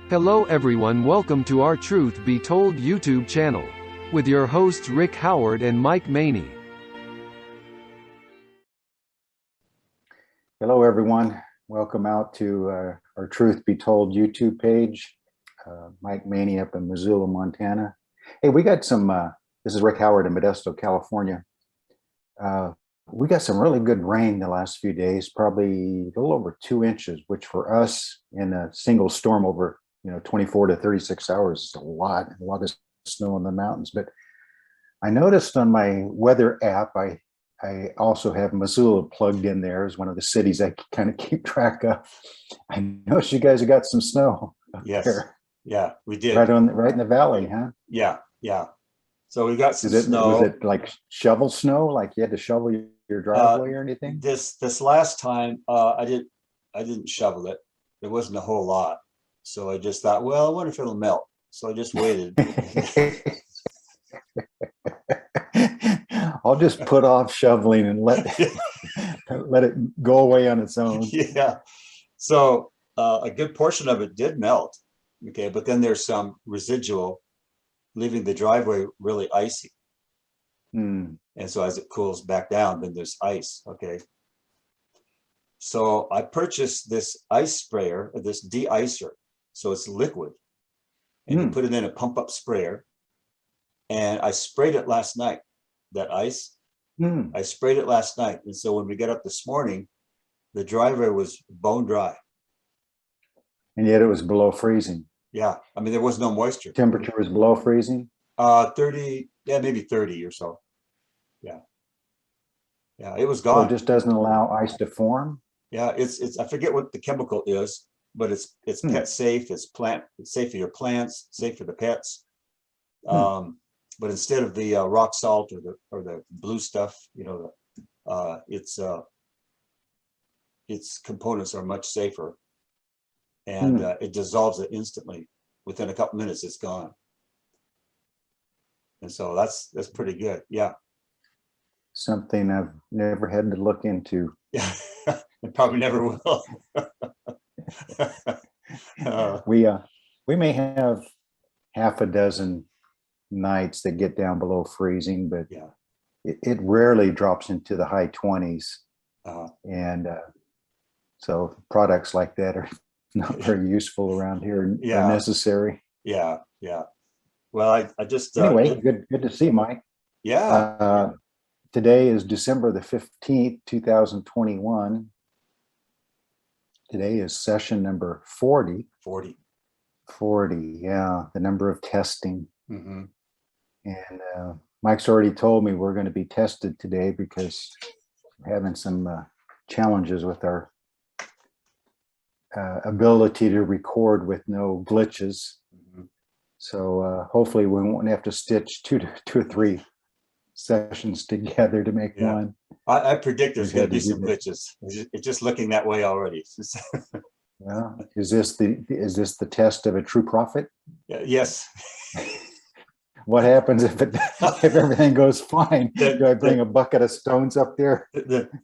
Hello everyone, welcome to our Truth Be Told YouTube channel with your hosts Rick Howard and Mike Maney. Hello everyone, welcome out to our Truth Be Told YouTube page. Mike Maney up in Missoula, Montana. Hey, we got some, this is Rick Howard in Modesto, California. We got some really good rain the last few days, probably a little over 2 inches, which for us in a single storm over 24 to 36 hours is a lot of snow in the mountains. But I noticed on my weather app, I also have Missoula plugged in there as one of the cities I kind of keep track of. I noticed you guys have got some snow up there. Yeah, we did. Right in the valley, huh? Yeah. So we got some snow. Was it like shovel snow? Like you had to shovel your driveway or anything? This last time, I didn't shovel it. There wasn't a whole lot. So I just thought, well, I wonder if it'll melt. So I just waited. I'll just put off shoveling and let it go away on its own. Yeah. So a good portion of it did melt. Okay, but then there's some residual, leaving the driveway really icy. And so as it cools back down, then there's ice. Okay. So I purchased this ice sprayer, this de-icer. So it's liquid. And you put it in a pump up sprayer. And I sprayed it last night, that ice. I sprayed it last night. And so when we got up this morning, the driveway was bone dry. And yet it was below freezing. Yeah. I mean, there was no moisture. Temperature was below freezing? 30, yeah, maybe 30 or so. Yeah. Yeah, it was gone. So it just doesn't allow ice to form? Yeah, it's I forget what the chemical is, but it's pet safe, it's safe for your plants, safe for the pets. But instead of the rock salt or the blue stuff, its components are much safer. And it dissolves it instantly. Within a couple minutes, it's gone. And so that's pretty good. Yeah. Something I've never had to look into. Yeah, and probably never will. We may have half a dozen nights that get down below freezing, but yeah, it rarely drops into the high 20s. And so products like that are not very useful around here. Yeah, necessary. Yeah. Well, I just anyway, good to see Mike. Yeah. Today is December the 15th, 2021. Today is session number 40. 40, yeah, the number of testing. And Mike's already told me we're going to be tested today because we're having some challenges with our ability to record with no glitches. So hopefully we won't have to stitch two or three sessions together to make one. I predict there's going to be some glitches. It's just looking that way already. Well, is this the test of a true prophet? Yes. What happens if everything goes fine? Do I bring a bucket of stones up there?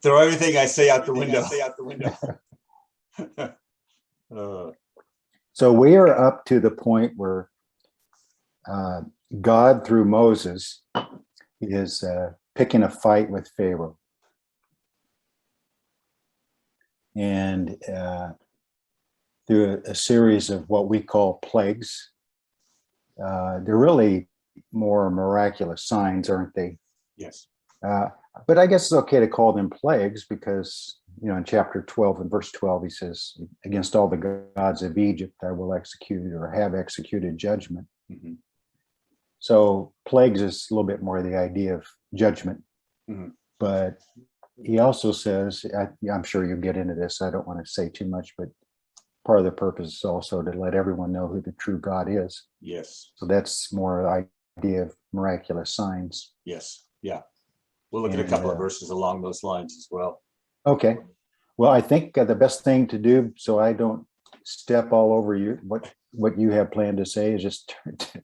Throw everything I say out the window. So we are up to the point where God, through Moses, is picking a fight with Pharaoh. And through a series of what we call plagues, they're really more miraculous signs, aren't they? Yes. But I guess it's okay to call them plagues because, in chapter 12 and verse 12, he says, against all the gods of Egypt, I will execute or have executed judgment. So plagues is a little bit more the idea of judgment. But he also says, I'm sure you'll get into this, I don't want to say too much, but part of the purpose is also to let everyone know who the true God is. Yes. So that's more the idea of miraculous signs. Yes. Yeah. We'll look at a couple of verses along those lines as well. Okay. Well, I think the best thing to do, so I don't step all over you, what you have planned to say is just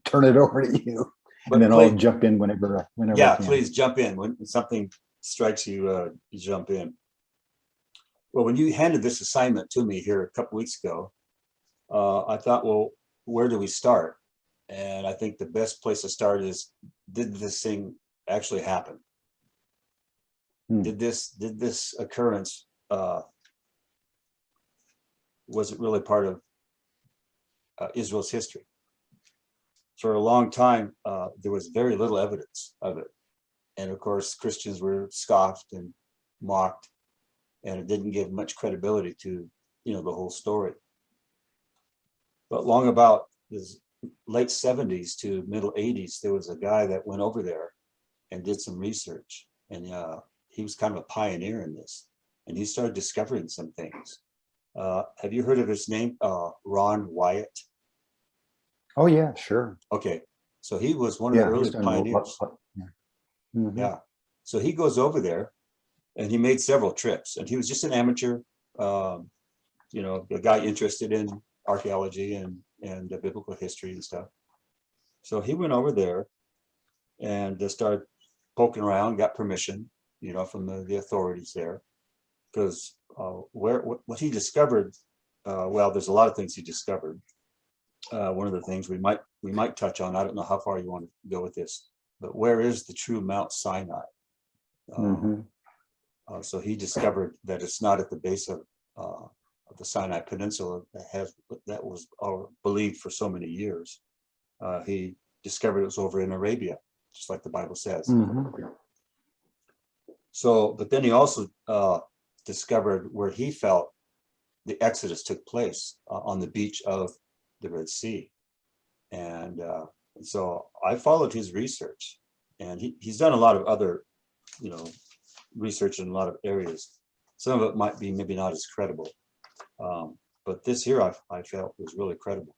turn it over to you, and then I'll jump in whenever. Yeah, please jump in when something strikes you. You jump in. Well, when you handed this assignment to me here a couple weeks ago, I thought, well, where do we start? And I think the best place to start is, did this thing actually happen? Did this occurrence, was it really part of Israel's history? For a long time, there was very little evidence of it. And of course, Christians were scoffed and mocked, and it didn't give much credibility to, the whole story. But long about his late 70s to middle 80s, there was a guy that went over there and did some research. And he was kind of a pioneer in this. And he started discovering some things. Have you heard of his name? Ron Wyatt? Oh, yeah, sure. Okay. So he was one of the early pioneers. Yeah. So he goes over there and he made several trips, and he was just an amateur, a guy interested in archaeology and biblical history and stuff. So he went over there and started poking around, got permission, from the authorities there, because what he discovered, well, there's a lot of things he discovered. One of the things we might touch on, I don't know how far you want to go with this, but where is the true Mount Sinai? So he discovered that it's not at the base of the Sinai Peninsula that was believed for so many years. He discovered it was over in Arabia, just like the Bible says. So, but then he also discovered where he felt the Exodus took place, on the beach of the Red Sea. And so I followed his research, and he's done a lot of other, research in a lot of areas. Some of it might be maybe not as credible, but this here I felt was really credible.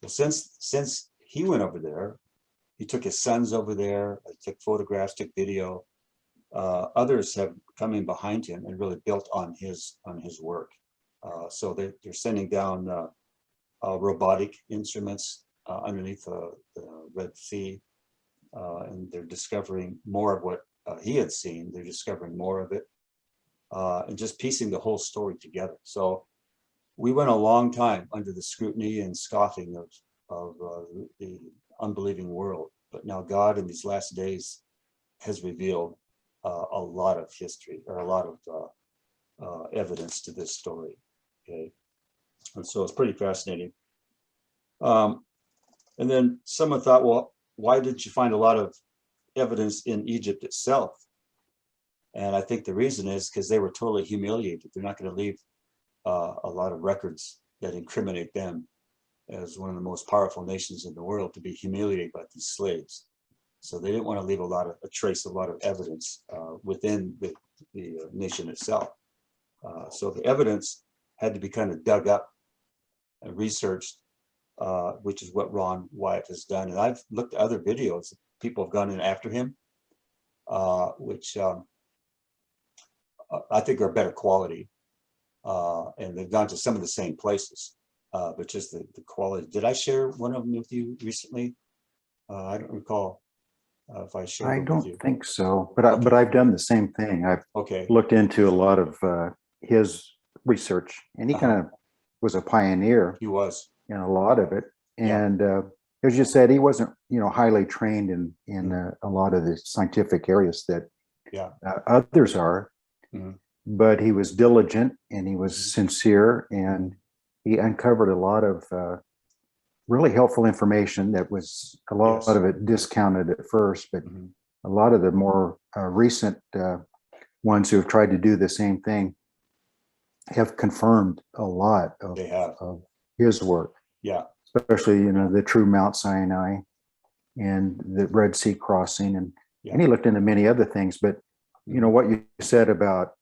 Well, since he went over there, he took his sons over there, took photographs, took video. Others have come in behind him and really built on his work. So they're sending down robotic instruments underneath the Red Sea, and they're discovering more of what he had seen. They're discovering more of it, and just piecing the whole story together. So we went a long time under the scrutiny and scoffing of the unbelieving world. But now God in these last days has revealed a lot of history, or a lot of evidence to this story. Okay, and so it's pretty fascinating. And then someone thought, well, why didn't you find a lot of evidence in Egypt itself? And I think the reason is because they were totally humiliated. They're not going to leave a lot of records that incriminate them as one of the most powerful nations in the world to be humiliated by these slaves. So they didn't want to leave a lot of evidence within the nation itself. So the evidence had to be kind of dug up and researched, which is what Ron Wyatt has done. And I've looked at other videos. People have gone in after him, which I think are better quality. And they've gone to some of the same places, but just the quality. Did I share one of them with you recently? I don't recall if I shared I them with you. don't think so, but I've done the same thing. I've looked into a lot of his research, and he kind of was a pioneer. He was in a lot of it, and as you said, he wasn't highly trained in a lot of the scientific areas that others are, but he was diligent and he was sincere, and he uncovered a lot of really helpful information that was a lot of it discounted at first, but a lot of the more recent ones who have tried to do the same thing have confirmed a lot of his work. Yeah. Especially, the true Mount Sinai and the Red Sea crossing. And he looked into many other things, but what you said about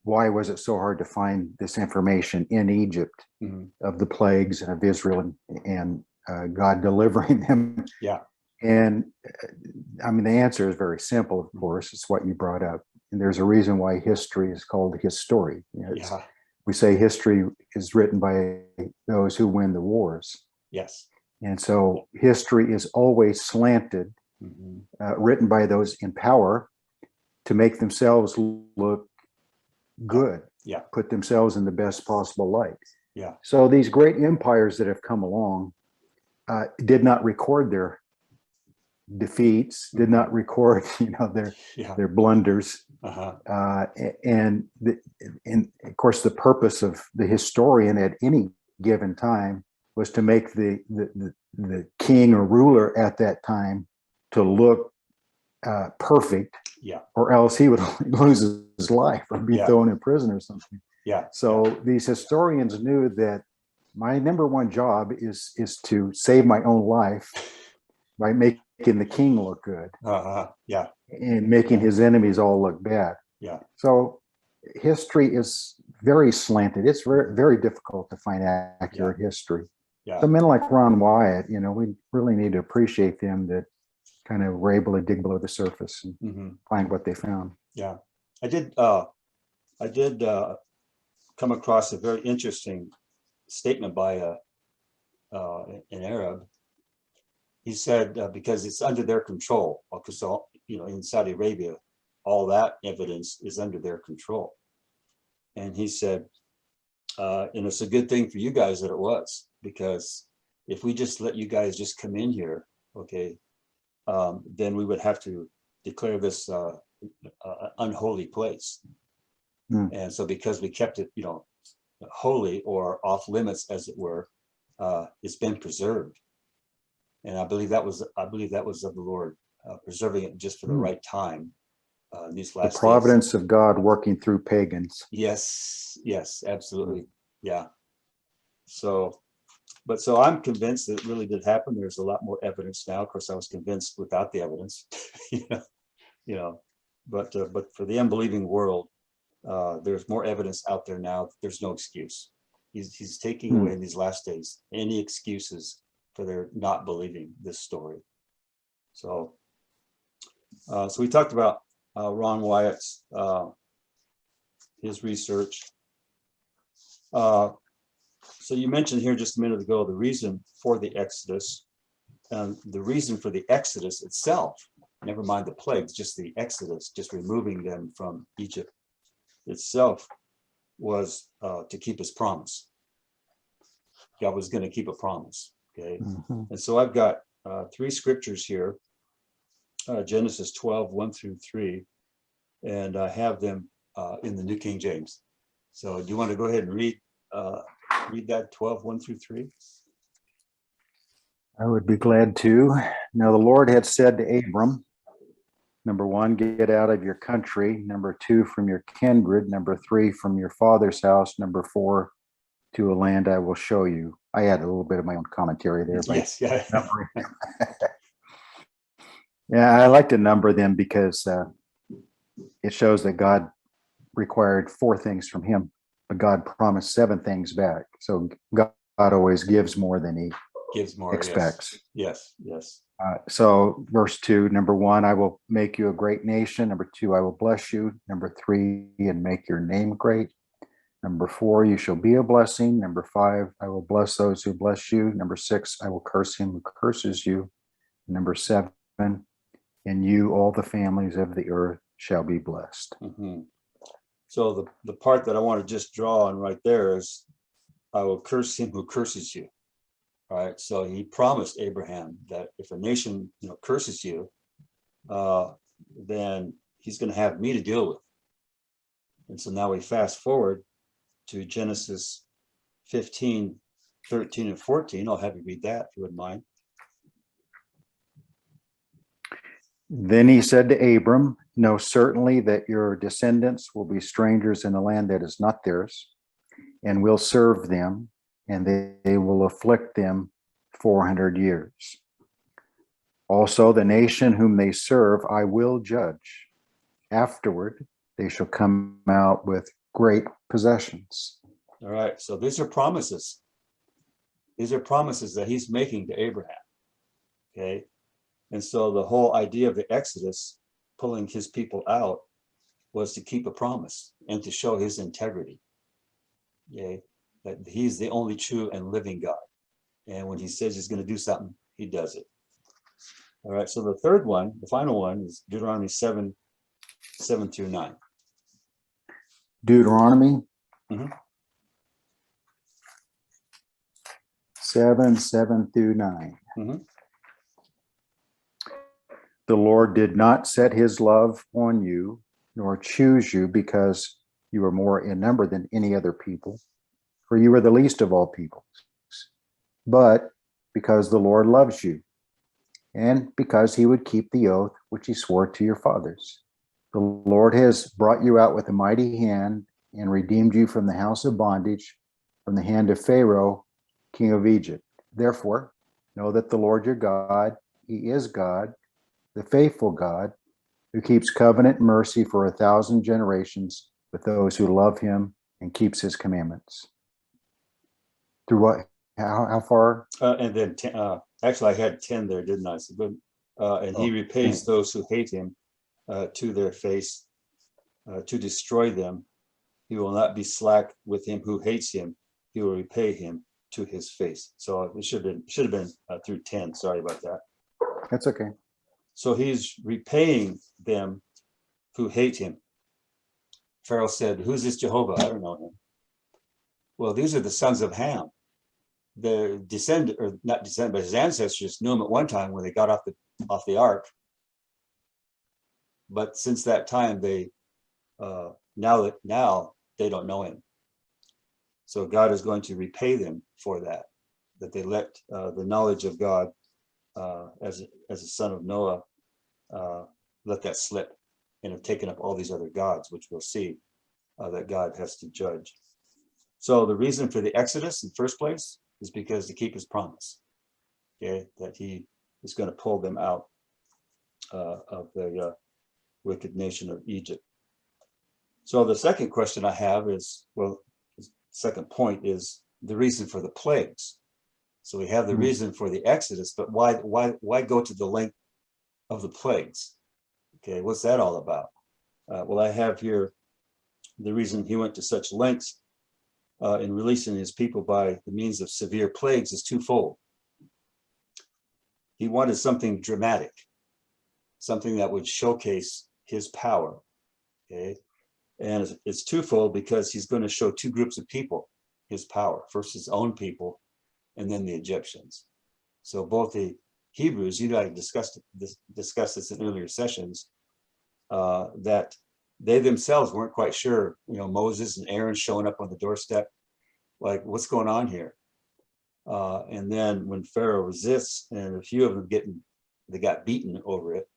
why was it so hard to find this information in Egypt of the plagues of Israel and God delivering them? Yeah. And I mean, the answer is very simple, of course. It's what you brought up. And there's a reason why history is called his story. We say history is written by those who win the wars. Yes. And so history is always slanted, written by those in power to make themselves look good, put themselves in the best possible light. Yeah. So these great empires that have come along did not record their defeats, did not record, Yeah. their blunders. Uh-huh. And of course, the purpose of the historian at any given time was to make the king or ruler at that time to look perfect, Yeah. or else he would lose his life or be Yeah. thrown in prison or something. Yeah. So these historians knew that my number one job is to save my own life by making the king look good Yeah. and making his enemies all look bad. Yeah. So history is very slanted. It's very, very difficult to find accurate history. Yeah. So men like Ron Wyatt, we really need to appreciate them that kind of were able to dig below the surface and find what they found. Yeah. I did come across a very interesting statement by an Arab. He said, because it's under their control, because in Saudi Arabia, all that evidence is under their control. And he said, and it's a good thing for you guys that it was, because if we just let you guys just come in here, okay, then we would have to declare this unholy place. And so because we kept it, holy or off limits, as it were, it's been preserved. And I believe that was of the Lord, preserving it just for the right time. These last the providence days. of God working through pagans. Yes, absolutely. Yeah. So I'm convinced that it really did happen. There's a lot more evidence now. Of course, I was convinced without the evidence, but for the unbelieving world, there's more evidence out there now. There's no excuse. He's taking away in these last days any excuses for their not believing this story. So we talked about Ron Wyatt's his research. So you mentioned here just a minute ago the reason for the Exodus, and the reason for the Exodus itself, never mind the plagues, just the Exodus, just removing them from Egypt itself, was to keep his promise. God was going to keep a promise. Okay. And so I've got 3 scriptures here, Genesis 12, 1-3, and I have them in the New King James. So do you want to go ahead and read that 12, 1-3? I would be glad to. Now the Lord had said to Abram, number 1, get out of your country. Number 2, from your kindred. Number 3, from your father's house. Number 4, to a land I will show you. I add a little bit of my own commentary there. Yes, yeah. Yeah, I like to number them because it shows that God required 4 things from him, but God promised 7 things back. So God always gives more than he expects. Yes. So verse 2, number 1, I will make you a great nation. Number 2, I will bless you. Number 3, and make your name great. Number 4, you shall be a blessing. Number 5, I will bless those who bless you. Number 6, I will curse him who curses you. Number 7, in you all the families of the earth shall be blessed. So the part that I want to just draw on right there is, I will curse him who curses you. All right. So he promised Abraham that if a nation curses you, then he's going to have me to deal with. And so now we fast forward to Genesis 15, 13, and 14. I'll have you read that if you wouldn't mind. Then he said to Abram, know certainly that your descendants will be strangers in a land that is not theirs, and will serve them, and they will afflict them 400 years. Also, the nation whom they serve, I will judge. Afterward, they shall come out with great possessions. All right. So these are promises. These are promises that he's making to Abraham. Okay. And so the whole idea of the Exodus, pulling his people out, was to keep a promise and to show his integrity. Okay. That he's the only true and living God. And when he says he's going to do something, he does it. All right. So the third one, the final one, is Deuteronomy 7, 7-9. Deuteronomy 7 through 9. Mhm. The Lord did not set his love on you, nor choose you because you were more in number than any other people, for you were the least of all peoples, but because the Lord loves you, and because he would keep the oath which he swore to your fathers. The Lord has brought you out with a mighty hand and redeemed you from the house of bondage, from the hand of Pharaoh, king of Egypt. Therefore, know that the Lord your God, he is God, the faithful God, who keeps covenant mercy for 1,000 generations with those who love him and keeps his commandments. Through what? How far? And then, actually, I had 10 there, didn't I? So good. And he repays those who hate him to their face, to destroy them. He will not be slack with him who hates him. He will repay him to his face. So it should have been through 10. Sorry about that. That's okay. So he's repaying them who hate him. Pharaoh said, "Who's this Jehovah? I don't know him." Well, these are the sons of Ham. The descendant, or not descendant, but his ancestors knew him at one time when they got off the ark. But since that time, they now they don't know him. So God is going to repay them for that they let the knowledge of God as a son of Noah let that slip and have taken up all these other gods, which we'll see that God has to judge. So the reason for the Exodus in the first place is because to keep his promise, okay, that he is going to pull them out of the wicked nation of Egypt. So the second question I have is, well, the second point is the reason for the plagues. So we have the reason for the Exodus, but why go to the length of the plagues? Okay, what's that all about? Well, I have here the reason he went to such lengths in releasing his people by the means of severe plagues is twofold. He wanted something dramatic, something that would showcase his power. Okay, and it's twofold because he's going to show two groups of people his power. First, his own people, and then the Egyptians. So both the Hebrews, I discussed this in earlier sessions, that they themselves weren't quite sure, Moses and Aaron showing up on the doorstep, like, what's going on here? And then when Pharaoh resists and a few of them got beaten over it,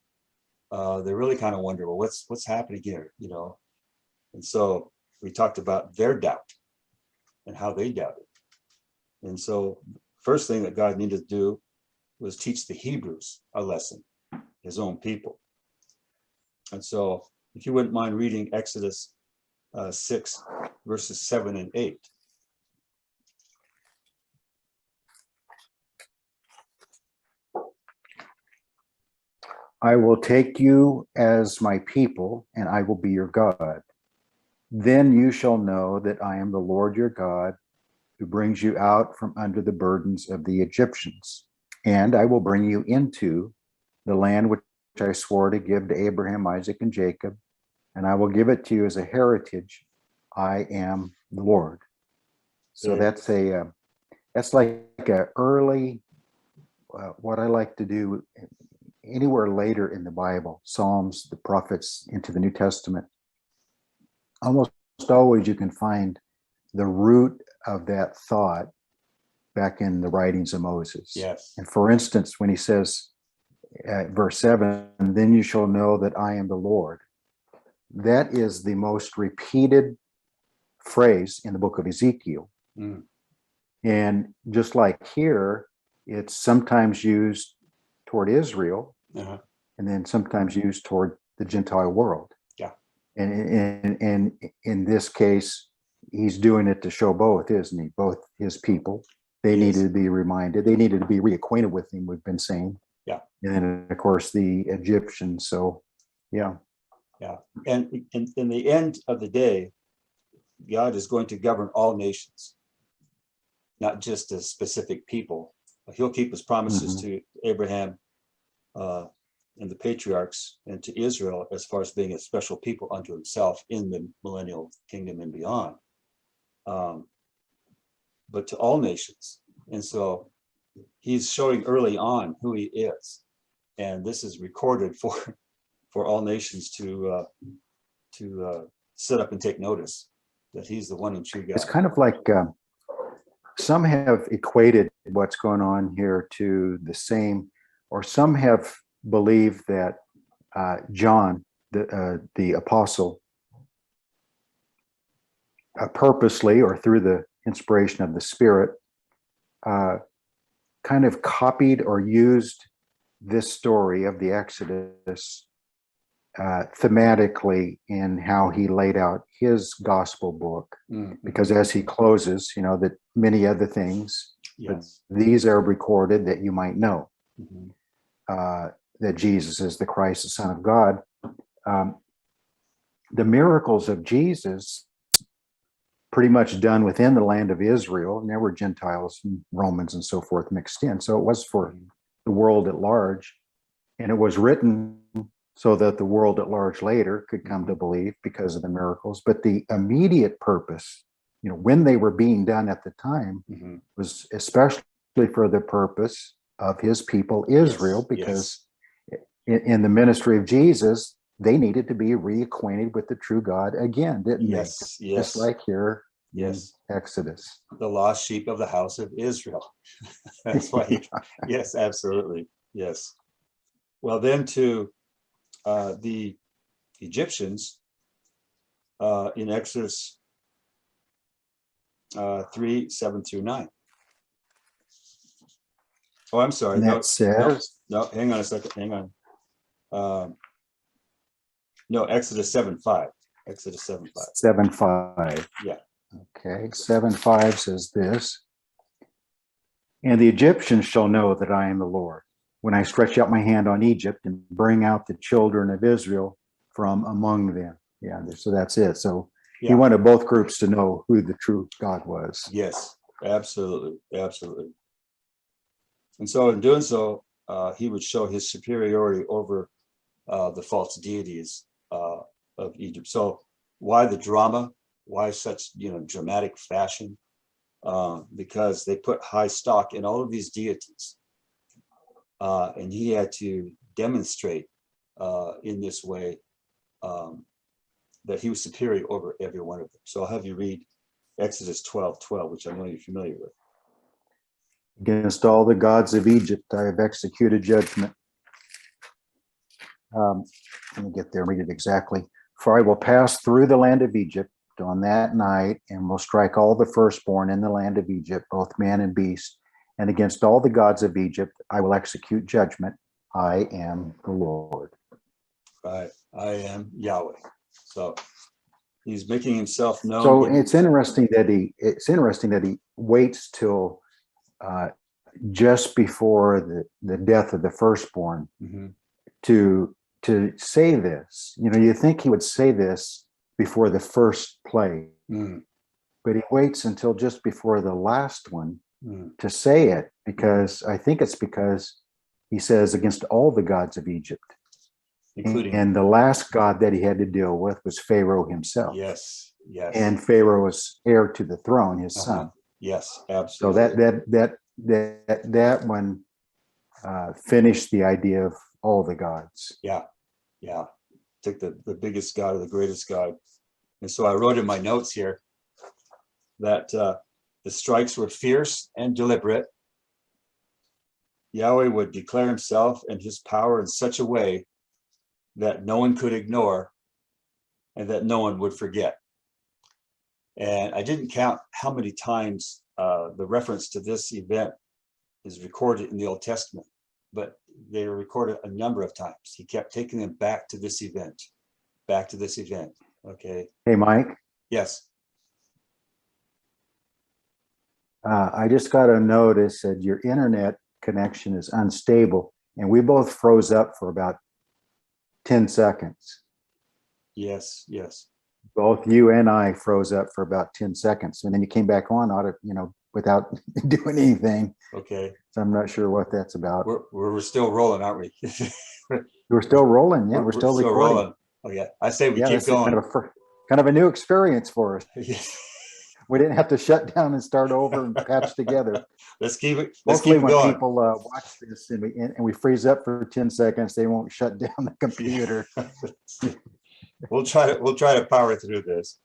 they really kind of wonder, well, what's happening here, And so we talked about their doubt and how they doubted. And so first thing that God needed to do was teach the Hebrews a lesson, his own people. And so if you wouldn't mind reading Exodus 6, verses 7 and 8. I will take you as my people, and I will be your God. Then you shall know that I am the Lord your God, who brings you out from under the burdens of the Egyptians. And I will bring you into the land which I swore to give to Abraham, Isaac, and Jacob, and I will give it to you as a heritage. I am the Lord. So that's like a early, what I like to do anywhere later in the Bible, Psalms, the prophets, into the New Testament. Almost always you can find the root of that thought back in the writings of Moses. Yes. And for instance, when he says at verse 7, then you shall know that I am the Lord. That is the most repeated phrase in the book of Ezekiel. And just like here, it's sometimes used toward Israel, and then sometimes used toward the Gentile world. Yeah. And in this case, he's doing it to show both, isn't he? Both his people. They needed to be reminded. They needed to be reacquainted with him, we've been saying. Yeah. And then, of course, the Egyptians. So, yeah. Yeah. And in the end of the day, God is going to govern all nations, not just a specific people. He'll keep his promises to Abraham and the patriarchs and to Israel as far as being a special people unto himself in the millennial kingdom and beyond. But to all nations, And so he's showing early on who he is. And this is recorded for all nations to sit up and take notice that he's the one and true God. It's kind of like some have equated what's going on here to the same, or some have believed that John, the apostle, purposely or through the inspiration of the Spirit, kind of copied or used this story of the Exodus thematically in how he laid out his gospel book. Because as he closes, that many other things, Yes. but these are recorded that you might know that Jesus is the Christ, the Son of God. The miracles of Jesus, pretty much done within the land of Israel, and there were Gentiles and Romans and so forth mixed in. So it was for the world at large, and it was written so that the world at large later could come to believe because of the miracles. But the immediate purpose, when they were being done at the time, was especially for the purpose of his people Israel, because in the ministry of Jesus, they needed to be reacquainted with the true God again, didn't they? Yes. Just like here in Exodus. The lost sheep of the house of Israel. That's why yes, absolutely. Yes. Well, then to the Egyptians in Exodus 3:7-9. Oh, I'm sorry. And that says, no, hang on a second. Hang on. No, Exodus 7:5. Exodus 7:5. 7:5. Yeah. Okay. 7:5 says this. And the Egyptians shall know that I am the Lord, when I stretch out my hand on Egypt and bring out the children of Israel from among them. Yeah, so that's it. So he wanted both groups to know who the true God was. Yes, absolutely. Absolutely. And so in doing so, he would show his superiority over the false deities of Egypt. So why the drama? Why such dramatic fashion? Because they put high stock in all of these deities. And he had to demonstrate in this way that he was superior over every one of them. So I'll have you read Exodus 12:12, which I know you're familiar with. Against all the gods of Egypt, I have executed judgment. Let me get there and read it exactly. For I will pass through the land of Egypt on that night, and will strike all the firstborn in the land of Egypt, both man and beast. And against all the gods of Egypt, I will execute judgment. I am the Lord. Right. I am Yahweh. So he's making himself known. So it's interesting that he waits till just before the death of the firstborn to say this. You think he would say this before the first plague, but he waits until just before the last one to say it, because I think it's because he says against all the gods of Egypt, including, and the last god that he had to deal with was Pharaoh himself. Yes. And Pharaoh was heir to the throne, his son. Yes, absolutely. So that one finished the idea of all the gods. Yeah. Take the biggest god or the greatest god. And so I wrote in my notes here that the strikes were fierce and deliberate. Yahweh would declare himself and his power in such a way that no one could ignore and that no one would forget. And I didn't count how many times the reference to this event is recorded in the Old Testament, but they were recorded a number of times. He kept taking them back to this event. Okay. Hey, Mike. Yes. I just got a notice that your internet connection is unstable, and we both froze up for about 10 seconds. Yes. Both you and I froze up for about 10 seconds, and then you came back on without doing anything. Okay. So I'm not sure what that's about. We're still rolling, aren't we? We're still rolling. Yeah, we're still recording. Rolling. Oh yeah. I say we keep that's going. Kind of a new experience for us. We didn't have to shut down and start over and patch together. Let's keep it Mostly when going. people watch this and we freeze up for 10 seconds, they won't shut down the computer. We'll try to power through this.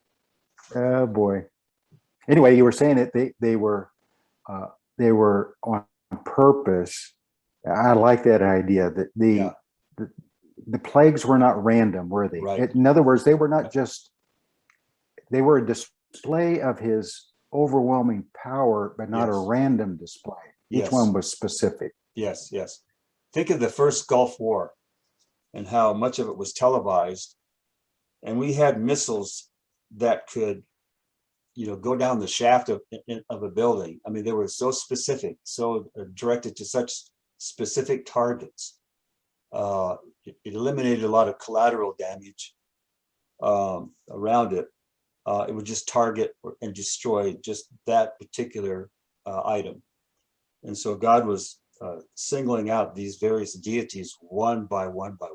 Oh boy. Anyway, you were saying that they were on purpose. I like that idea that the plagues were not random, were they? Right. In other words, they were not just, they were a display of his overwhelming power, but not a random display. Each one was specific. Yes. Think of the first Gulf War and how much of it was televised. And we had missiles that could, go down the shaft of a building. I mean, they were so specific, so directed to such specific targets. It eliminated a lot of collateral damage around it. It would just target and destroy just that particular item. And so God was singling out these various deities one by one by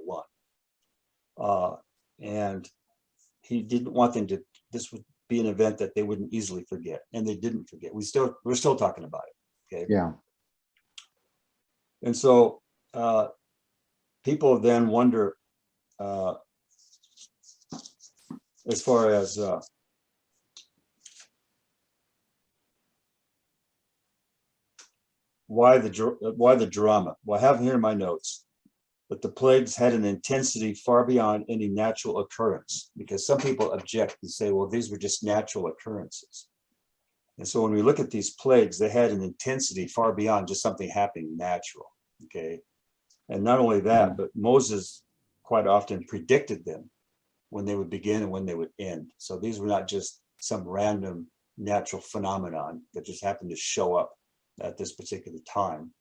one. And he didn't want them to, this would be an event that they wouldn't easily forget. And they didn't forget. We're still talking about it. Okay. Yeah. And so people then wonder, as far as why the drama? Well, I have here in my notes that the plagues had an intensity far beyond any natural occurrence, because some people object and say, well, these were just natural occurrences. And so when we look at these plagues, they had an intensity far beyond just something happening natural. Okay. And not only that, but Moses quite often predicted them when they would begin and when they would end. So these were not just some random natural phenomenon that just happened to show up at this particular time.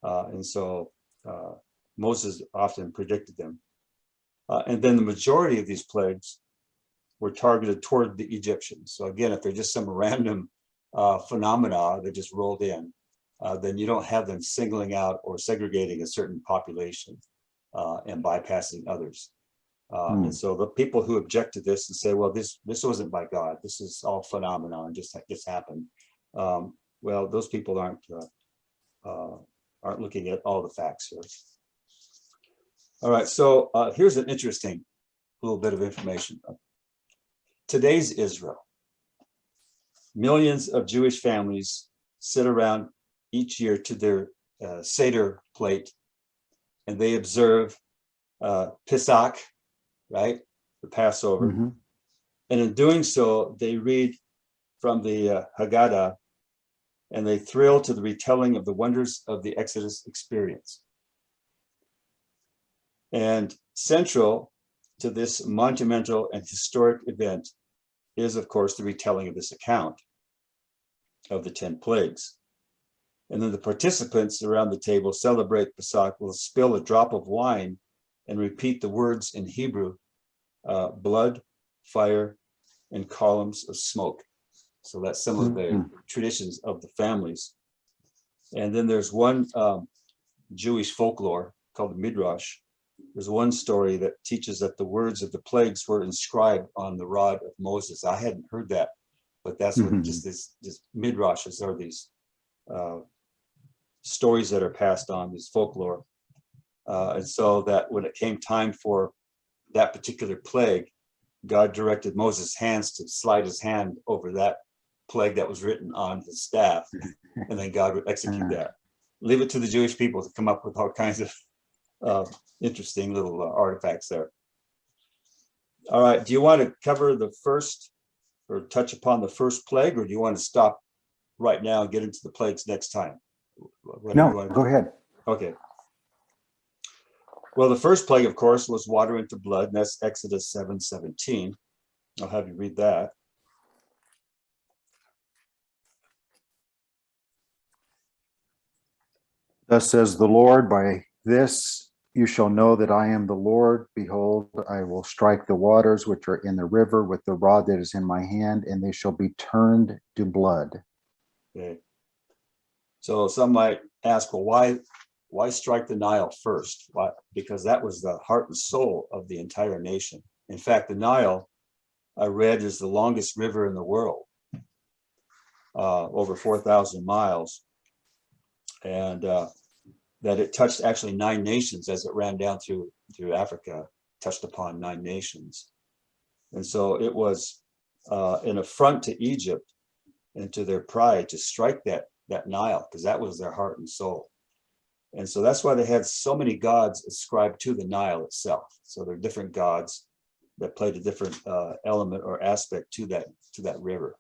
And so Moses often predicted them. And then the majority of these plagues were targeted toward the Egyptians. So again, if they're just some random phenomena that just rolled in, then you don't have them singling out or segregating a certain population and bypassing others. And so the people who object to this and say, well, this wasn't by God, this is all phenomenon, just happened. Well, those people aren't looking at all the facts here. All right, so here's an interesting little bit of information. Today's Israel, millions of Jewish families sit around each year to their Seder plate, and they observe Pesach, right, the Passover. Mm-hmm. And in doing so, they read from the Haggadah, and they thrill to the retelling of the wonders of the Exodus experience. And central to this monumental and historic event is, of course, the retelling of this account of the 10 plagues. And then the participants around the table celebrate Pesach will spill a drop of wine and repeat the words in Hebrew, blood, fire, and columns of smoke. So that's some of the traditions of the families. And then there's one Jewish folklore called the Midrash. There's one story that teaches that the words of the plagues were inscribed on the rod of Moses. I hadn't heard that, but that's what just Midrashes are, these stories that are passed on, this folklore. And so that when it came time for that particular plague, God directed Moses' hands to slide his hand over that plague that was written on his staff, and then God would execute that. Leave it to the Jewish people to come up with all kinds of interesting little artifacts there. All right, do you want to cover the first or touch upon the first plague, or do you want to stop right now and get into the plagues next time? No, go ahead. Okay. Well, the first plague, of course, was water into blood, and that's Exodus 7:17. I'll have you read that. Thus says the Lord, by this you shall know that I am the Lord. Behold, I will strike the waters which are in the river with the rod that is in my hand, and they shall be turned to blood. Okay. So some might ask, well, why strike the Nile first? Why? Because that was the heart and soul of the entire nation. In fact, the Nile, I read, is the longest river in the world. over 4,000 miles, and that it touched actually 9 nations as it ran down through Africa, touched upon 9 nations. And so it was an affront to Egypt and to their pride to strike that Nile, because that was their heart and soul. And so that's why they had so many gods ascribed to the Nile itself. So there are different gods that played a different element or aspect to that river.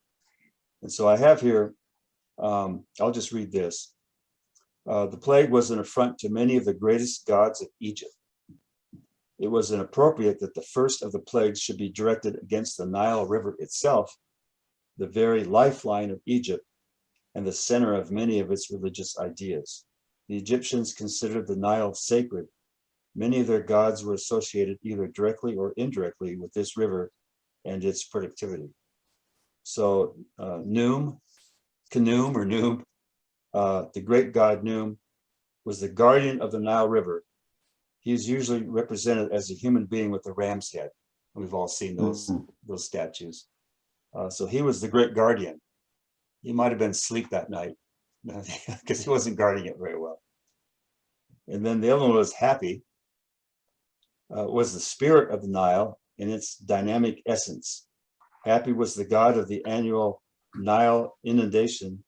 And so I have here, I'll just read this. The plague was an affront to many of the greatest gods of Egypt. It was inappropriate that the first of the plagues should be directed against the Nile River itself, the very lifeline of Egypt and the center of many of its religious ideas. The Egyptians considered the Nile sacred. Many of their gods were associated either directly or indirectly with this river and its productivity. So Khnum, the great god Khnum, was the guardian of the Nile River. He is usually represented as a human being with a ram's head. We've all seen those statues. So he was the great guardian. He might have been asleep that night because he wasn't guarding it very well. And then the other one was Happy, was the spirit of the Nile in its dynamic essence. Happy was the god of the annual Nile inundation.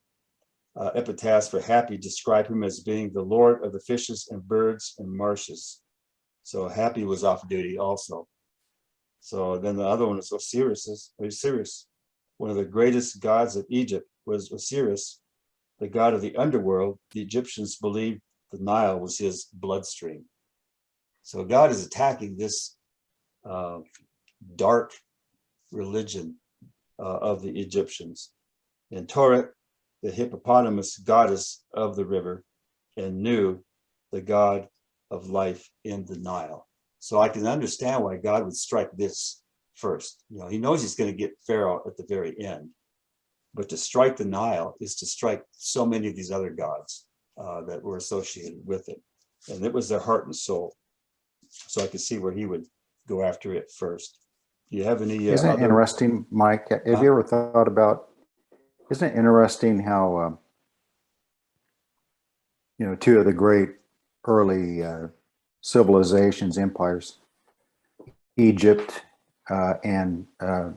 Epitaphs for Happy describe him as being the lord of the fishes and birds and marshes. So Happy was off duty also. So then the other one is Osiris. One of the greatest gods of Egypt was Osiris, the god of the underworld. The Egyptians believed the Nile was his bloodstream. So God is attacking this dark religion of the Egyptians. And Toret, the hippopotamus goddess of the river, and Nu, the god of life in the Nile. So I can understand why God would strike this first. You know, he knows he's going to get Pharaoh at the very end, but to strike the Nile is to strike so many of these other gods that were associated with it. And it was their heart and soul. So I could see where he would go after it first. Do you have any Isn't it interesting, Mike? Have you ever thought about, isn't it interesting how, two of the great early civilizations, empires, Egypt and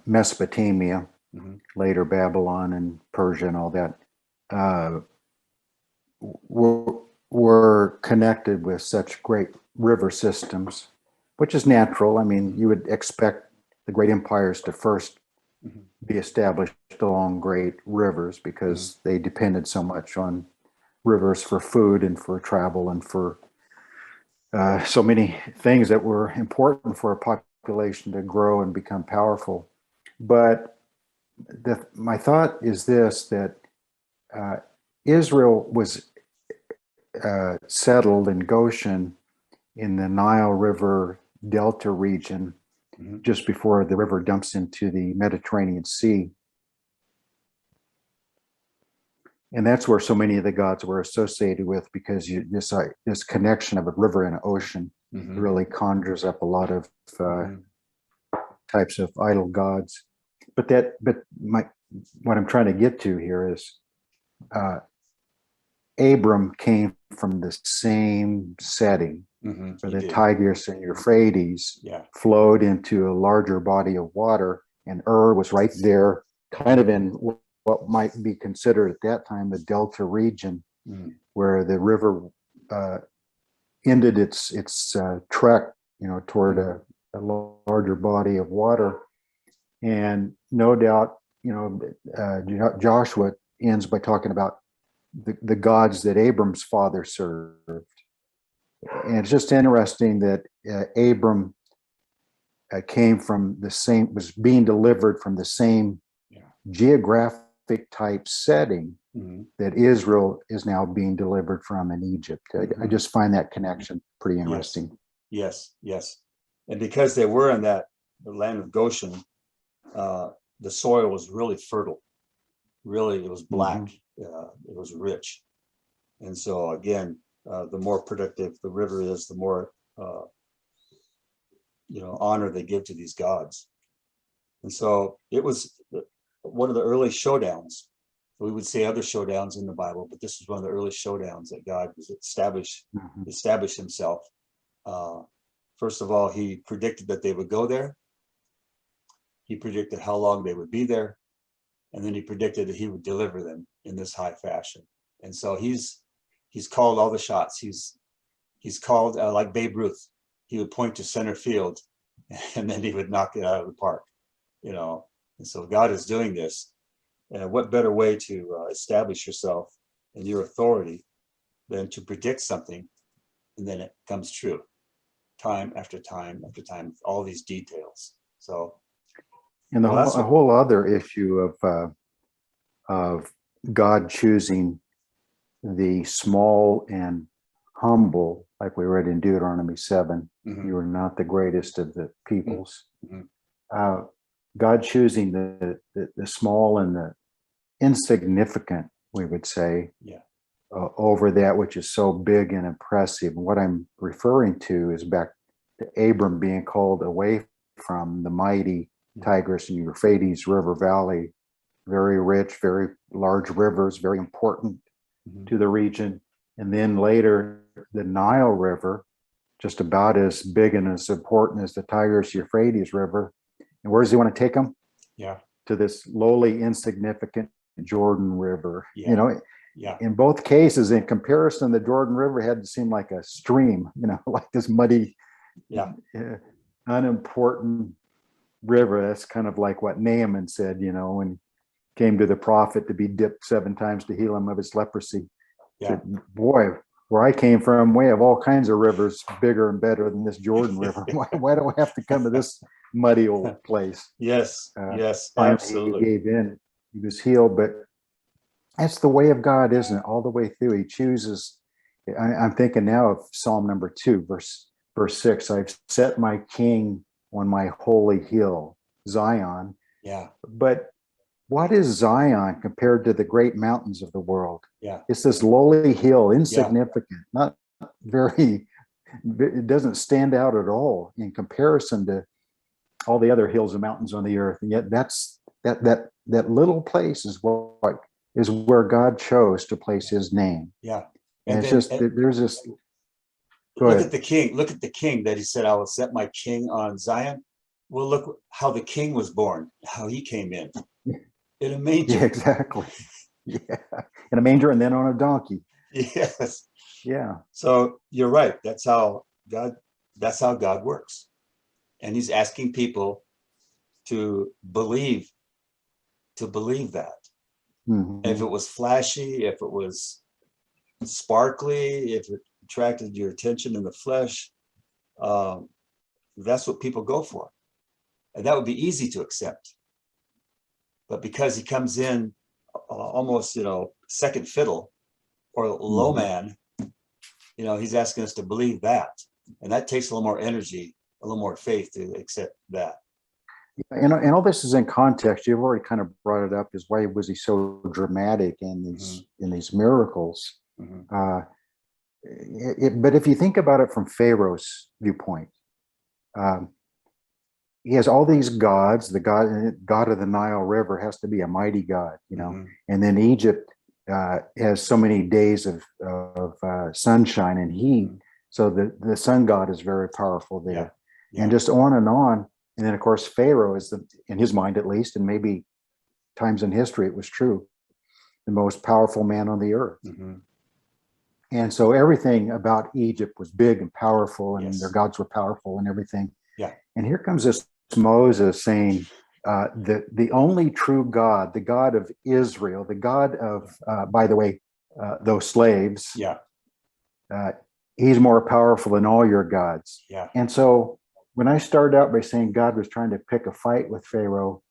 Mesopotamia, later Babylon and Persia and all that, were connected with such great river systems, which is natural. I mean, you would expect the great empires to first be established along great rivers because they depended so much on rivers for food and for travel and for so many things that were important for a population to grow and become powerful. But my thought is this, that Israel was settled in Goshen in the Nile River Delta region just before the river dumps into the Mediterranean Sea. And that's where so many of the gods were associated with, because this connection of a river and an ocean really conjures up a lot of types of idol gods. But what I'm trying to get to here is Abram came from the same setting, where the Tigris and Euphrates flowed into a larger body of water, and Ur was right there, kind of in what might be considered at that time the Delta region, where the river ended its trek, toward a larger body of water. And no doubt, Joshua ends by talking about the gods that Abram's father served. And it's just interesting that Abram came from the same, was being delivered from the same geographic type setting that Israel is now being delivered from in Egypt. I just find that connection pretty interesting. Yes. And because they were in the land of Goshen, the soil was really fertile. Really, it was black. It was rich. And so again, the more productive the river is, the more honor they give to these gods. And so it was one of the early showdowns We would say other showdowns in the Bible, but this was one of the early showdowns that God was established himself. First of all, he predicted that they would go there. He predicted how long they would be there. And then he predicted that he would deliver them in this high fashion. And so he's called all the shots. He's called, like Babe Ruth, he would point to center field and then he would knock it out of the park, you know. And so God is doing this. And what better way to establish yourself and your authority than to predict something and then it comes true time after time after time, all these details. So, and a whole other issue of God choosing the small and humble, like we read in Deuteronomy 7, you are not the greatest of the peoples. God choosing the small and the insignificant, we would say, over that which is so big and impressive. And what I'm referring to is back to Abram being called away from the mighty Tigris and Euphrates River Valley, very rich, very large rivers, very important to the region. And then later, the Nile River, just about as big and as important as the Tigris Euphrates River. And where does he want to take them? To this lowly, insignificant Jordan River. You know, in both cases, in comparison, the Jordan River had to seem like a stream, you know, like this muddy, unimportant river. That's kind of like what Naaman said, you know, when he came to the prophet to be dipped 7 times to heal him of his leprosy. Said, boy, where I came from, we have all kinds of rivers bigger and better than this Jordan River. Why do I have to come to this muddy old place? Yes, absolutely. He gave in. He was healed, but that's the way of God, isn't it? All the way through, he chooses. I'm thinking now of Psalm number 2, verse 6. I've set my king on my holy hill, Zion. But what is Zion compared to the great mountains of the world? It's this lowly hill, insignificant, not very, it doesn't stand out at all in comparison to all the other hills and mountains on the earth. And yet that's that little place is where God chose to place his name. And it's just, there's this. Look at the king that he said, I will set my king on Zion. Well, look how the king was born, how he came in a manger. Exactly. In a manger and then on a donkey. So you're right. That's how God works. And he's asking people to believe that. If it was flashy, if it was sparkly, if it attracted your attention in the flesh, that's what people go for. And that would be easy to accept. But because he comes in almost, you know, second fiddle or low man, you know, he's asking us to believe that. And that takes a little more energy, a little more faith to accept that. And all this is in context. You've already kind of brought it up. Is why was he so dramatic in these miracles? But if you think about it from Pharaoh's viewpoint, he has all these gods. The god of the Nile River has to be a mighty god, you know. And then Egypt has so many days of sunshine and heat, so the sun god is very powerful there, and just on and on. And then, of course, Pharaoh is, in his mind at least, and maybe times in history it was true, the most powerful man on the earth. And so everything about Egypt was big and powerful, and their gods were powerful and everything. And here comes this Moses saying, the only true God, the God of Israel, the God of, by the way, those slaves, he's more powerful than all your gods. And so when I started out by saying God was trying to pick a fight with Pharaoh,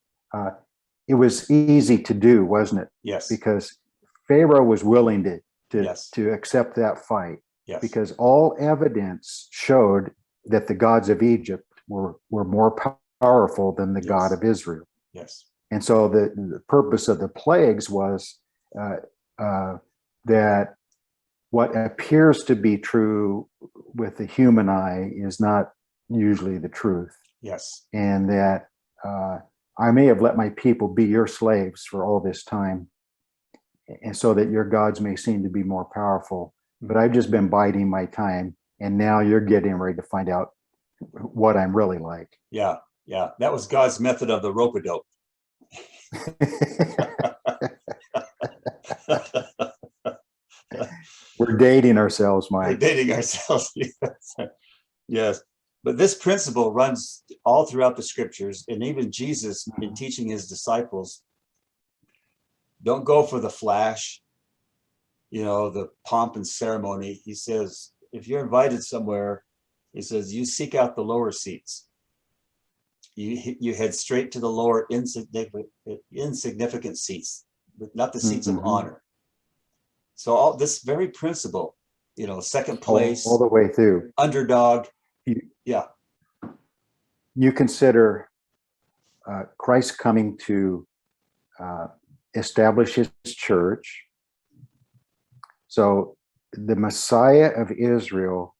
it was easy to do, wasn't it? Because Pharaoh was willing to accept that fight, because all evidence showed that the gods of Egypt were more powerful than the God of Israel. And so the purpose of the plagues was that what appears to be true with the human eye is not usually the truth. And that I may have let my people be your slaves for all this time, and so that your gods may seem to be more powerful. But I've just been biding my time, and now you're getting ready to find out what I'm really like. Yeah, yeah. That was God's method of the rope-a-dope. We're dating ourselves, Mike. We're dating ourselves. Yes. Yes. But this principle runs all throughout the scriptures, and even Jesus, in teaching his disciples, don't go for the flash, the pomp and ceremony. He says, if you're invited somewhere, he says, you seek out the lower seats. You head straight to the lower insignificant seats, but not the seats of honor. So all this very principle, second place, all the way through, underdog. Yeah. You consider Christ coming to establish his church. So the Messiah of Israel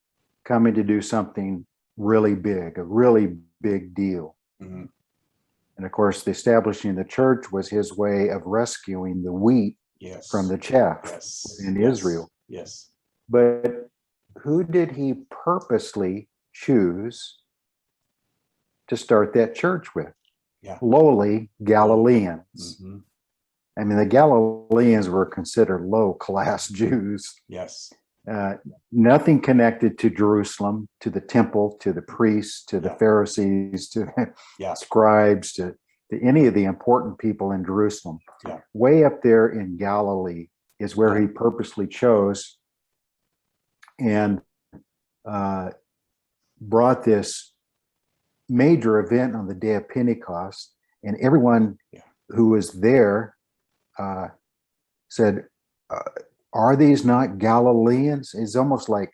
coming to do something really big, a really big deal. Mm-hmm. And of course, the establishing the church was his way of rescuing the wheat from the chaff in Israel. Yes. But who did he purposely choose to start that church with? Yeah. Lowly Galileans. Mm-hmm. I mean, the Galileans were considered low-class Jews. Yes. Nothing connected to Jerusalem, to the temple, to the priests, to the Pharisees, to scribes, to any of the important people in Jerusalem. Yeah. Way up there in Galilee is where he purposely chose and brought this major event on the day of Pentecost. And everyone who was there said, are these not Galileans? It's almost like,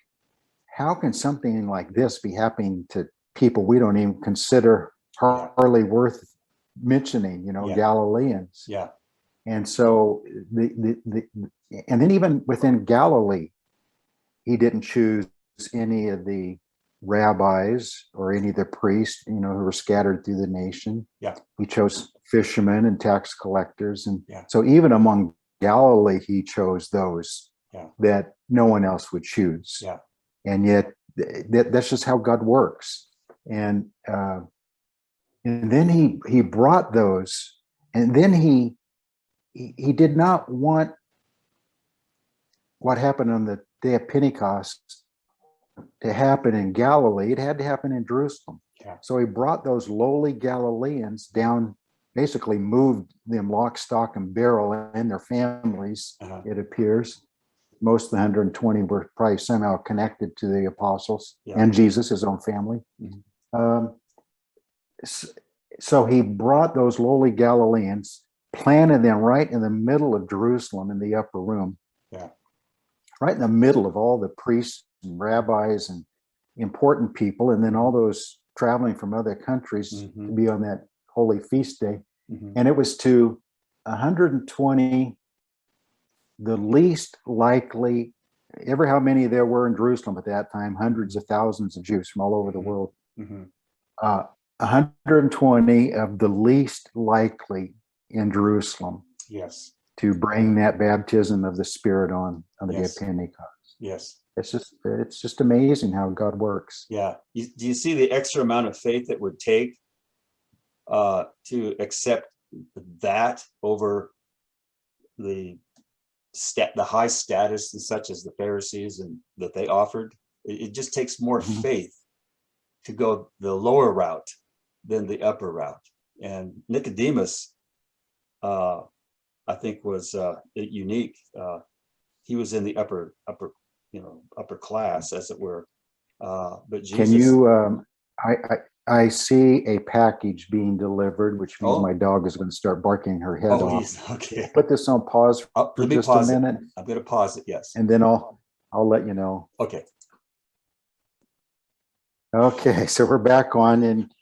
how can something like this be happening to people we don't even consider hardly worth mentioning, Galileans? Yeah. And so and then even within Galilee, he didn't choose any of the rabbis or any of the priests, who were scattered through the nation. Yeah. He chose fishermen and tax collectors. And so even among Galilee, he chose those that no one else would choose. Yeah. And yet that's just how God works. And then he brought those, and then he did not want what happened on the day of Pentecost to happen in Galilee. It had to happen in Jerusalem. Yeah. So he brought those lowly Galileans down, basically moved them lock, stock, and barrel and their families, it appears. Most of the 120 were probably somehow connected to the apostles and Jesus, his own family. Mm-hmm. So he brought those lowly Galileans, planted them right in the middle of Jerusalem in the upper room. Yeah. Right in the middle of all the priests and rabbis and important people, and then all those traveling from other countries to be on that holy feast day. Mm-hmm. And it was to 120, the least likely, ever how many there were in Jerusalem at that time, hundreds of thousands of Jews from all over the world. Mm-hmm. 120 of the least likely in Jerusalem. Yes. To bring that baptism of the Spirit on the day of Pentecost. Yes. It's just amazing how God works. Yeah. Do you see the extra amount of faith that would take to accept that over the high status and such as the Pharisees and that they offered? It just takes more faith to go the lower route than the upper route. And Nicodemus, I think, was unique. He was in the upper class, as it were. But Jesus. Can you? I see a package being delivered, which means my dog is going to start barking her head off. Okay. Put this on pause for just a minute. I'm going to pause it. Yes. And then I'll let you know. Okay. Okay. So we're back on, and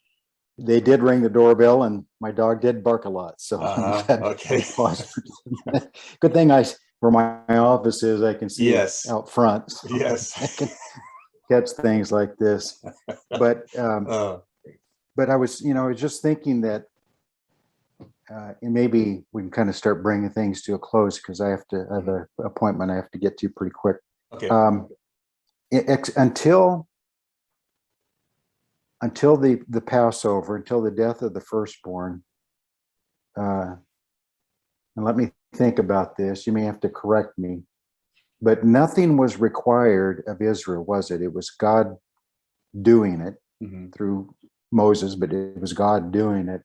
they did ring the doorbell, and my dog did bark a lot. So okay. Pause for just a minute. Good thing where my office is, I can see it out front. So yes. I can catch things like this. But I was just thinking that and maybe we can kind of start bringing things to a close because I have an appointment I have to get to pretty quick. Okay. Until the Passover, until the death of the firstborn, and let me think about this. You may have to correct me, but nothing was required of Israel, was it? It was God doing it through Moses, but it was God doing it.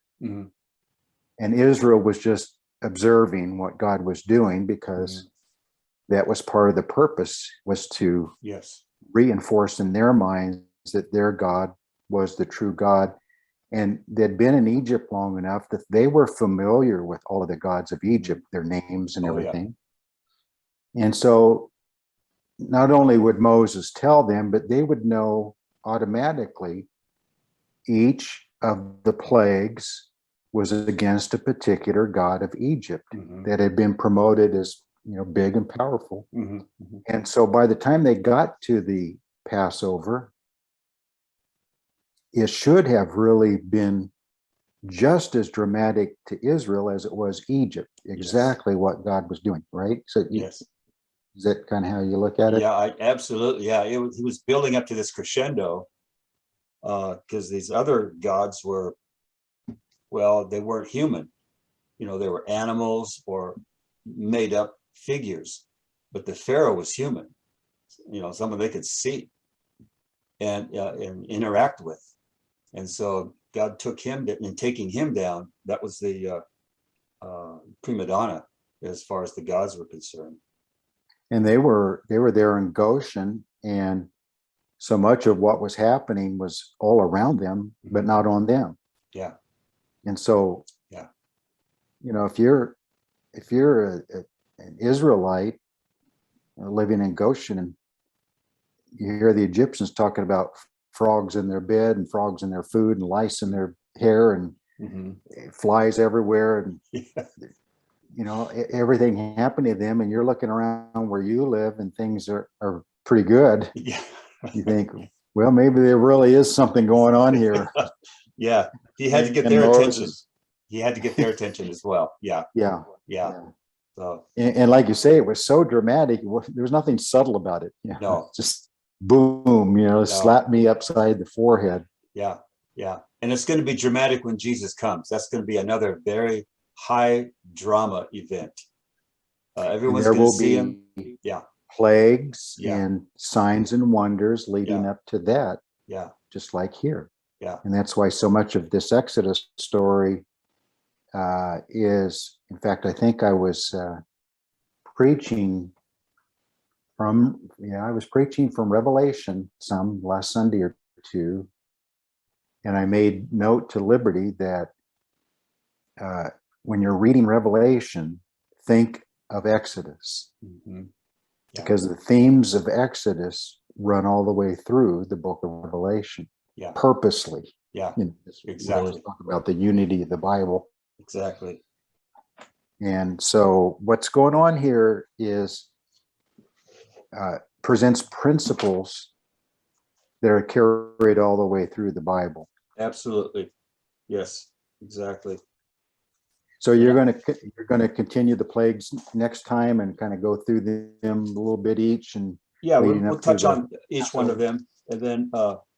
And Israel was just observing what God was doing because that was part of the purpose, was to reinforce in their minds that their God was the true God. And they'd been in Egypt long enough that they were familiar with all of the gods of Egypt, their names and everything. And so not only would Moses tell them, but they would know automatically each of the plagues was against a particular god of Egypt that had been promoted as, big and powerful. And so by the time they got to the Passover, it should have really been just as dramatic to Israel as it was Egypt. Exactly what God was doing, right? So is that kind of how you look at it? Yeah, absolutely. Yeah, he was building up to this crescendo because these other gods were, well, they weren't human. They were animals or made up figures, but the Pharaoh was human. Someone they could see and interact with. And so God took him, and taking him down, that was the prima donna as far as the gods were concerned. And they were there in Goshen, and so much of what was happening was all around them, but not on them. Yeah. And so, if you're an Israelite living in Goshen, and you hear the Egyptians talking about frogs in their bed and frogs in their food and lice in their hair and flies everywhere, and everything happening to them, and you're looking around where you live and things are pretty good. You think, well, maybe there really is something going on here. He had to get their attention. He had to get their attention as well. Yeah. So, and like you say, it was so dramatic. There was nothing subtle about it. No, just boom, slap me upside the forehead. Yeah. And it's going to be dramatic when Jesus comes. That's going to be another very high drama event. Everyone's going to see him. Plagues and signs and wonders leading up to that. Just like here. And that's why so much of this Exodus story is, in fact, I think I was preaching from Revelation some last Sunday or two, and I made note to Liberty that when you're reading Revelation, think of Exodus, because the themes of Exodus run all the way through the book of Revelation, purposely. Exactly. Talk about the unity of the Bible. Exactly. And so what's going on here is presents principles that are carried all the way through the Bible. Absolutely. Yes, exactly. So you're going to continue the plagues next time and kind of go through them a little bit each, and we'll touch on each one of them, and then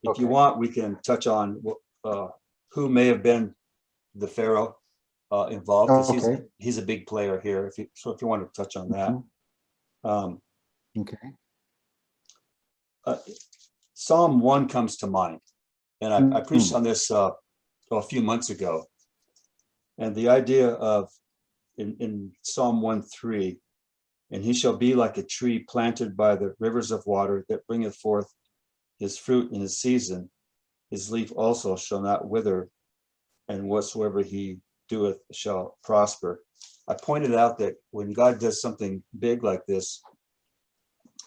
if you want, we can touch on who may have been the Pharaoh involved, because he's a big player here. If you want to touch on that. Psalm 1 comes to mind, and I preached on this a few months ago. And the idea of in Psalm 1:3, and he shall be like a tree planted by the rivers of water that bringeth forth his fruit in his season. His leaf also shall not wither, and whatsoever he doeth shall prosper. I pointed out that when God does something big like this,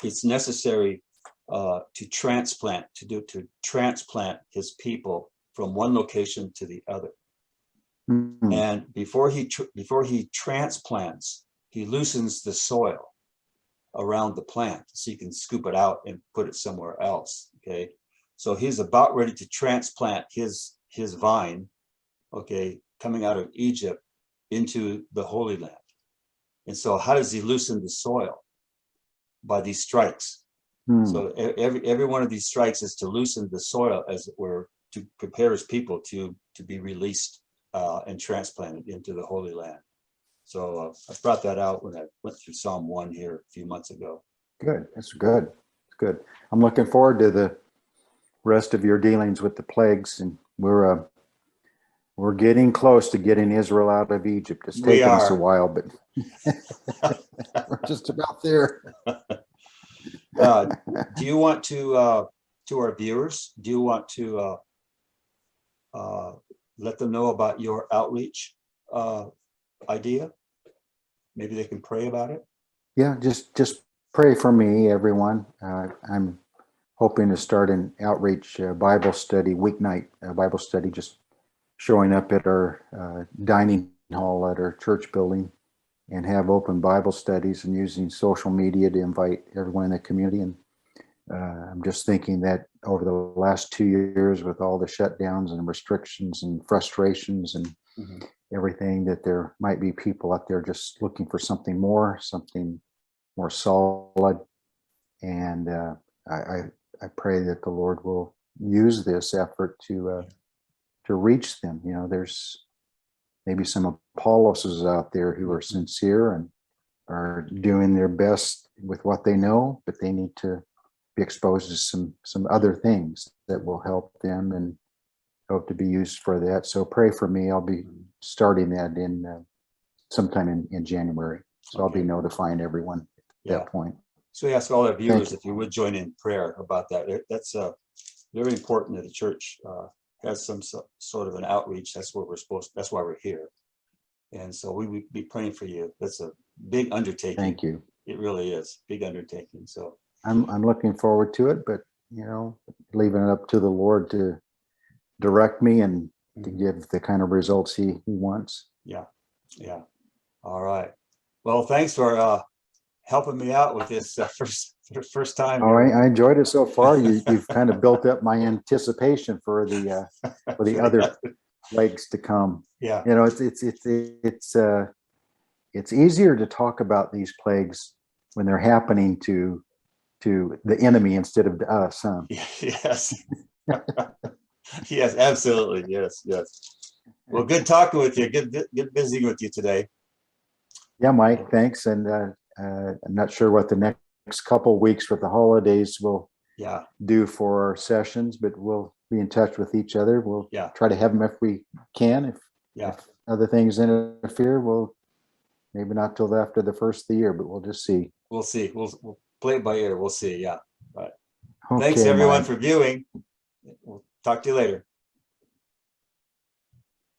it's necessary to transplant his people from one location to the other. And before he transplants, he loosens the soil around the plant so you can scoop it out and put it somewhere else. Okay, so he's about ready to transplant his vine, coming out of Egypt, into the Holy Land. And so how does he loosen the soil? By these strikes. So every one of these strikes is to loosen the soil, as it were, to prepare his people to be released and transplanted into the Holy Land. So I brought that out when I went through Psalm 1 here a few months ago. Good. That's good. It's good. I'm looking forward to the rest of your dealings with the plagues, and we're getting close to getting Israel out of Egypt. It's taken us a while, but we're just about there. Do you want to our viewers, do you want to let them know about your outreach idea? Maybe they can pray about it. Yeah, just pray for me, everyone. I'm hoping to start an outreach Bible study, weeknight Bible study, just showing up at our dining hall at our church building, and have open Bible studies and using social media to invite everyone in the community. And I'm just thinking that over the last 2 years, with all the shutdowns and restrictions and frustrations and everything, that there might be people out there just looking for something more solid. And I pray that the Lord will use this effort to reach them. You know, there's maybe some Apolloses out there who are sincere and are doing their best with what they know, but they need to be exposed to some other things that will help them and hope to be used for that. So pray for me. I'll be starting that in sometime in January. So I'll be notifying everyone at that point. So we ask all our viewers if you would join in prayer about that. That's very important that the church has some sort of an outreach. That's what that's why we're here. And so we would be praying for you. That's a big undertaking. Thank you. It really is big undertaking. So I'm looking forward to it, but leaving it up to the Lord to direct me and to give the kind of results he wants. Yeah. All right. Well, thanks for helping me out with this first time. Oh, I enjoyed it so far. You've kind of built up my anticipation for the other legs to come. Yeah. It's easier to talk about these plagues when they're happening to the enemy instead of to us, huh? Yes. Yes, absolutely. Yes. Well, good talking with you. Good visiting with you today. Yeah, Mike, thanks. And I'm not sure what the next couple of weeks with the holidays will do for our sessions, but we'll be in touch with each other. We'll try to have them if we can. If other things interfere, we'll maybe not till after the first of the year, but we'll just see. We'll see. We'll play it by ear. We'll see. Yeah. Right. Okay, thanks everyone Mike. for viewing. We'll talk to you later.